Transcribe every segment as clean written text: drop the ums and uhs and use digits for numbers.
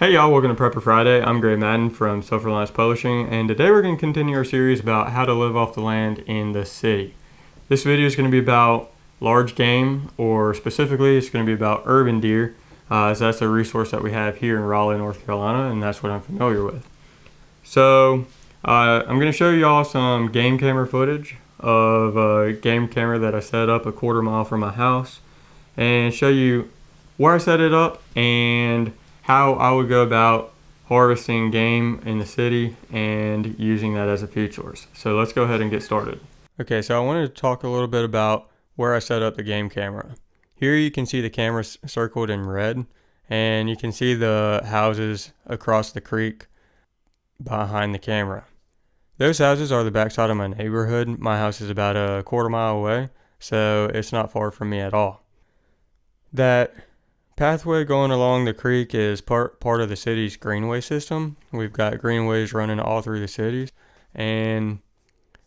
Hey y'all, welcome to Prepper Friday. I'm Madden from Self-Reliance Publishing, and today we're going to continue our series about how to live off the land in the city. This video is going to be about large game, or specifically it's going to be about urban deer, as that's a resource that we have here in Raleigh, North Carolina, and that's what I'm familiar with. So I'm going to show y'all some game camera footage of a game camera that I set up a quarter mile from my house, and show you where I set it up and how I would go about harvesting game in the city and using that as a feed source. So let's go ahead and get started. Okay, so I wanted to talk a little bit about where I set up the game camera. Here you can see the camera circled in red, and you can see the houses across the creek behind the camera. Those houses are the backside of my neighborhood. My house is about a quarter mile away, so it's not far from me at all. That pathway going along the creek is part of the city's greenway system. We've got greenways running all through the cities, and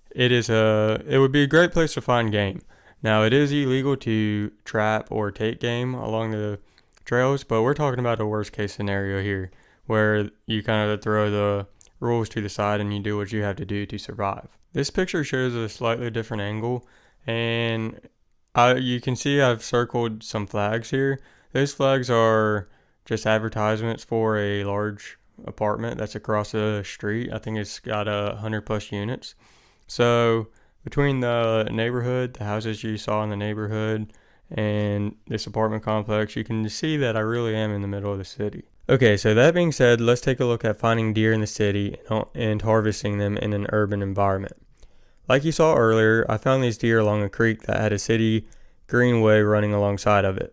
it would be a great place to find game. Now, it is illegal to trap or take game along the trails, but we're talking about a worst case scenario here, where you kind of throw the rules to the side and you do what you have to do to survive. This picture shows a slightly different angle, and you can see I've circled some flags here. Those flags are just advertisements for a large apartment that's across the street. I think it's got 100+ units. So between the neighborhood, the houses you saw in the neighborhood, and this apartment complex, you can see that I really am in the middle of the city. Okay, so that being said, let's take a look at finding deer in the city and harvesting them in an urban environment. Like you saw earlier, I found these deer along a creek that had a city greenway running alongside of it.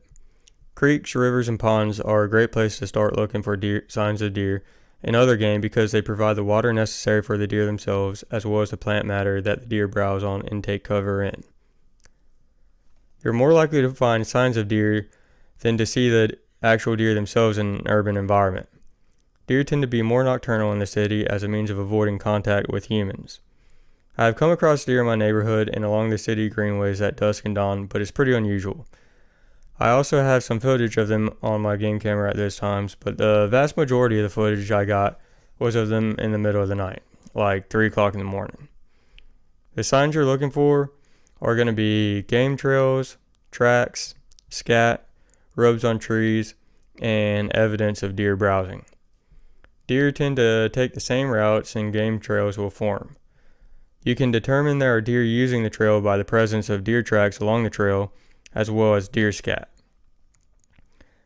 Creeks, rivers, and ponds are a great place to start looking for signs of deer and other game because they provide the water necessary for the deer themselves, as well as the plant matter that the deer browse on and take cover in. You're more likely to find signs of deer than to see the actual deer themselves in an urban environment. Deer tend to be more nocturnal in the city as a means of avoiding contact with humans. I have come across deer in my neighborhood and along the city greenways at dusk and dawn, but it's pretty unusual. I also have some footage of them on my game camera at those times, but the vast majority of the footage I got was of them in the middle of the night, like 3 o'clock in the morning. The signs you're looking for are going to be game trails, tracks, scat, rubs on trees, and evidence of deer browsing. Deer tend to take the same routes and game trails will form. You can determine there are deer using the trail by the presence of deer tracks along the trail, as well as deer scat.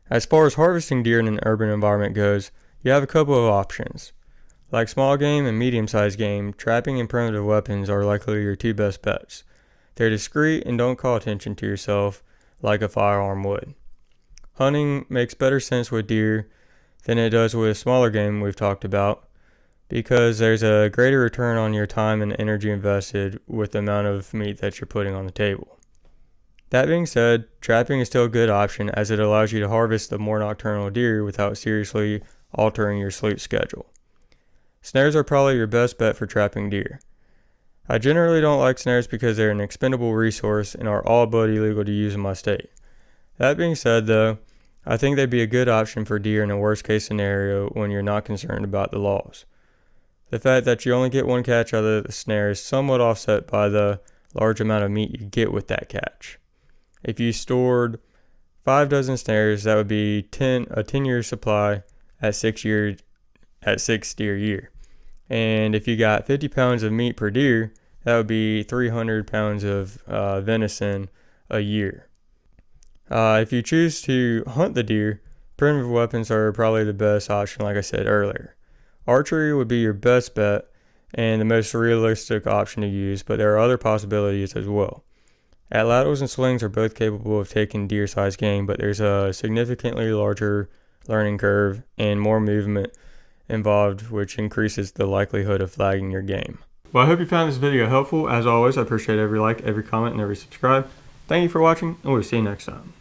As far as harvesting deer in an urban environment goes, you have a couple of options. Like small game and medium-sized game, trapping and primitive weapons are likely your two best bets. They're discreet and don't call attention to yourself like a firearm would. Hunting makes better sense with deer than it does with smaller game we've talked about, because there's a greater return on your time and energy invested with the amount of meat that you're putting on the table. That being said, trapping is still a good option as it allows you to harvest the more nocturnal deer without seriously altering your sleep schedule. Snares are probably your best bet for trapping deer. I generally don't like snares because they're an expendable resource and are all but illegal to use in my state. That being said though, I think they'd be a good option for deer in a worst case scenario when you're not concerned about the laws. The fact that you only get one catch out of the snare is somewhat offset by the large amount of meat you get with that catch. If you stored 5 dozen snares, that would be a 10-year supply at 6 deer year. And if you got 50 pounds of meat per deer, that would be 300 pounds of venison a year. If you choose to hunt the deer, primitive weapons are probably the best option, like I said earlier. Archery would be your best bet and the most realistic option to use, but there are other possibilities as well. Atlatls and slings are both capable of taking deer-sized game, but there's a significantly larger learning curve and more movement involved, which increases the likelihood of flagging your game. Well, I hope you found this video helpful. As always, I appreciate every like, every comment, and every subscribe. Thank you for watching, and we'll see you next time.